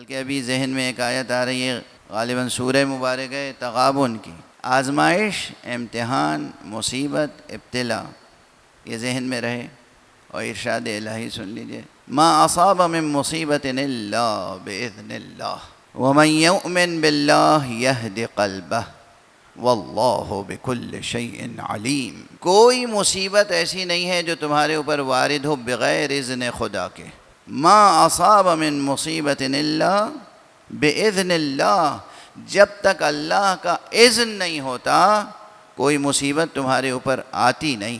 بلکہ ابھی ذہن میں ایک آیت آ رہی ہے، غالباً سورہ مبارک ہے تغابن کی، آزمائش، امتحان، مصیبت، ابتلا، یہ ذہن میں رہے اور ارشاد الہی سن لیجئے، ما اصاب من مصیبت الا باذن اللہ ومن یؤمن باللہ یہد قلبہ واللہ بکل شیء علیم۔ کوئی مصیبت ایسی نہیں ہے جو تمہارے اوپر وارد ہو بغیر اذن خدا کے۔ ما اصاب من مصیبت الا باذن اللہ، جب تک اللہ کا اذن نہیں ہوتا کوئی مصیبت تمہارے اوپر آتی نہیں۔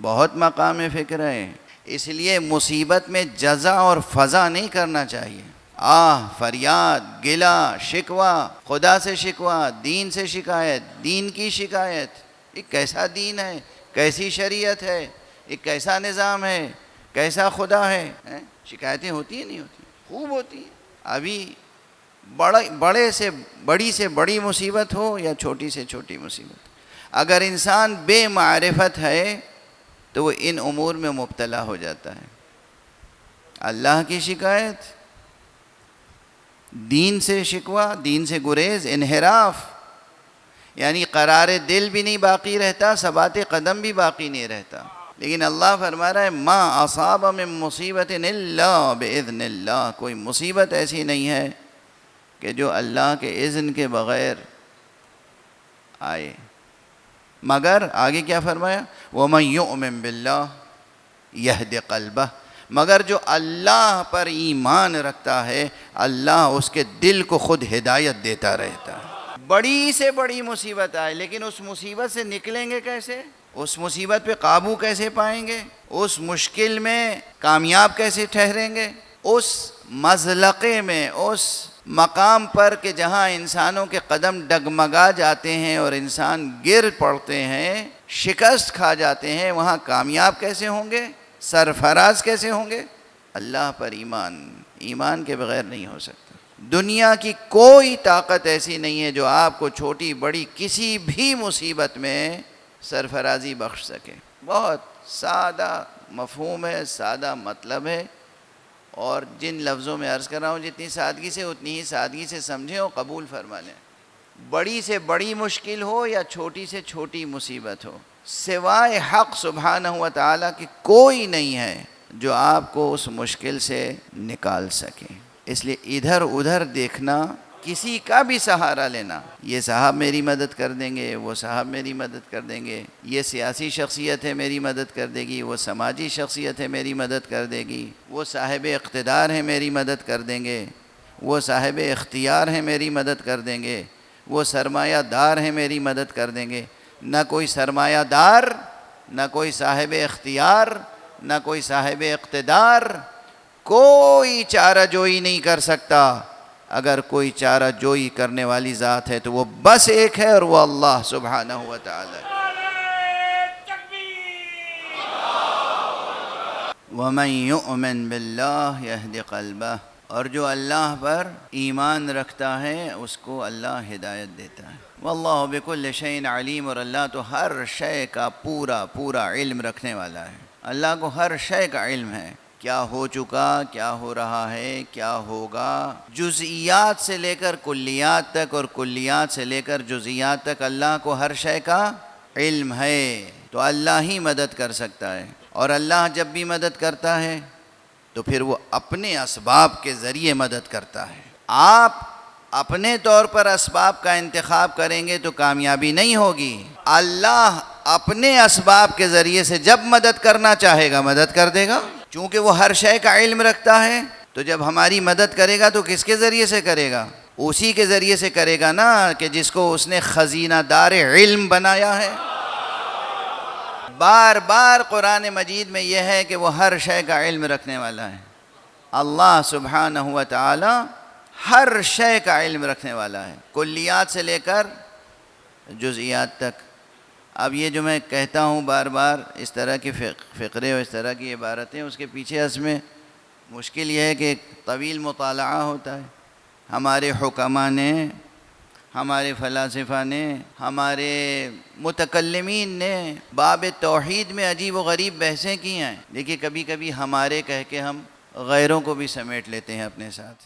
بہت مقام فکر ہے، اس لیے مصیبت میں جزع اور فضع نہیں کرنا چاہیے۔ فریاد، گلہ، شکوہ، خدا سے شکوہ، دین سے شکایت، دین کی شکایت، یہ کیسا دین ہے، کیسی شریعت ہے، یہ کیسا نظام ہے، کیسا خدا ہے۔ شکایتیں ہوتی ہیں نہیں ہوتی؟ خوب ہوتی ہیں۔ ابھی بڑی سے بڑی مصیبت ہو یا چھوٹی سے چھوٹی مصیبت، اگر انسان بے معرفت ہے تو وہ ان امور میں مبتلا ہو جاتا ہے۔ اللہ کی شکایت، دین سے شکوہ، دین سے گریز، انحراف، یعنی قرار دل بھی نہیں باقی رہتا، ثبات قدم بھی باقی نہیں رہتا۔ لیکن اللہ فرما رہا ہے ما اصاب من مصیبت الا باذن اللہ، کوئی مصیبت ایسی نہیں ہے کہ جو اللہ کے اذن کے بغیر آئے، مگر آگے کیا فرمایا، وَمَن يُؤْمِن بِاللَّهِ يَهْدِ قَلْبَهُ، مگر جو اللہ پر ایمان رکھتا ہے اللہ اس کے دل کو خود ہدایت دیتا رہتا ہے۔ بڑی سے بڑی مصیبت آئے لیکن اس مصیبت سے نکلیں گے کیسے، اس مصیبت پہ قابو کیسے پائیں گے، اس مشکل میں کامیاب کیسے ٹھہریں گے، اس مزلقے میں، اس مقام پر کہ جہاں انسانوں کے قدم ڈگمگا جاتے ہیں اور انسان گر پڑتے ہیں، شکست کھا جاتے ہیں، وہاں کامیاب کیسے ہوں گے، سرفراز کیسے ہوں گے؟ اللہ پر ایمان کے بغیر نہیں ہو سکتا۔ دنیا کی کوئی طاقت ایسی نہیں ہے جو آپ کو چھوٹی بڑی کسی بھی مصیبت میں سرفرازی بخش سکے۔ بہت سادہ مفہوم ہے، سادہ مطلب ہے، اور جن لفظوں میں عرض کر رہا ہوں جتنی سادگی سے اتنی ہی سادگی سے سمجھیں اور قبول فرما لیں۔ بڑی سے بڑی مشکل ہو یا چھوٹی سے چھوٹی مصیبت ہو، سوائے حق سبحانہ و تعالیٰ کی کوئی نہیں ہے جو آپ کو اس مشکل سے نکال سکے۔ اس لیے ادھر ادھر دیکھنا، کسی کا بھی سہارا لینا، یہ صاحب میری مدد کر دیں گے، وہ صاحب میری مدد کر دیں گے، یہ سیاسی شخصیت ہے میری مدد کر دے گی، وہ سماجی شخصیت ہے میری مدد کر دے گی، وہ صاحب اقتدار ہے میری مدد کر دیں گے، وہ صاحب اختیار ہے میری مدد کر دیں گے، وہ سرمایہ دار ہیں میری مدد کر دیں گے۔ نہ کوئی سرمایہ دار، نہ کوئی صاحب اختیار، نہ کوئی صاحب اقتدار، کوئی چارہ جوئی نہیں کر سکتا۔ اگر کوئی چارہ جوئی کرنے والی ذات ہے تو وہ بس ایک ہے، اور وہ اللہ سبحانہ و تعالی۔ وَمَن يُؤْمِن بِاللَّهِ يَهْدِ قَلْبَهُ، اور جو اللہ پر ایمان رکھتا ہے اس کو اللہ ہدایت دیتا ہے۔ واللہ بکل شیء علیم، اور اللہ تو ہر شے کا پورا علم رکھنے والا ہے۔ اللہ کو ہر شے کا علم ہے، کیا ہو چکا، کیا ہو رہا ہے، کیا ہوگا، جزئیات سے لے کر کلیات تک اور کلیات سے لے کر جزئیات تک اللہ کو ہر شے کا علم ہے۔ تو اللہ ہی مدد کر سکتا ہے، اور اللہ جب بھی مدد کرتا ہے تو پھر وہ اپنے اسباب کے ذریعے مدد کرتا ہے۔ آپ اپنے طور پر اسباب کا انتخاب کریں گے تو کامیابی نہیں ہوگی۔ اللہ اپنے اسباب کے ذریعے سے جب مدد کرنا چاہے گا مدد کر دے گا، چونکہ وہ ہر شے کا علم رکھتا ہے۔ تو جب ہماری مدد کرے گا تو کس کے ذریعے سے کرے گا؟ اسی کے ذریعے سے کرے گا نا کہ جس کو اس نے خزینہ دار علم بنایا ہے۔ بار بار قرآن مجید میں یہ ہے کہ وہ ہر شے کا علم رکھنے والا ہے۔ اللہ سبحانہ و تعالی ہر شے کا علم رکھنے والا ہے، کلیات سے لے کر جزئیات تک۔ اب یہ جو میں کہتا ہوں بار بار اس طرح کی فقرے اور اس طرح کی عبارتیں، اس کے پیچھے اس میں مشکل یہ ہے کہ ایک طویل مطالعہ ہوتا ہے۔ ہمارے حکماء نے، ہمارے فلاسفہ نے، ہمارے متکلمین نے باب توحید میں عجیب و غریب بحثیں کی ہیں، لیکن کبھی کبھی ہمارے کہہ کے ہم غیروں کو بھی سمیٹ لیتے ہیں اپنے ساتھ۔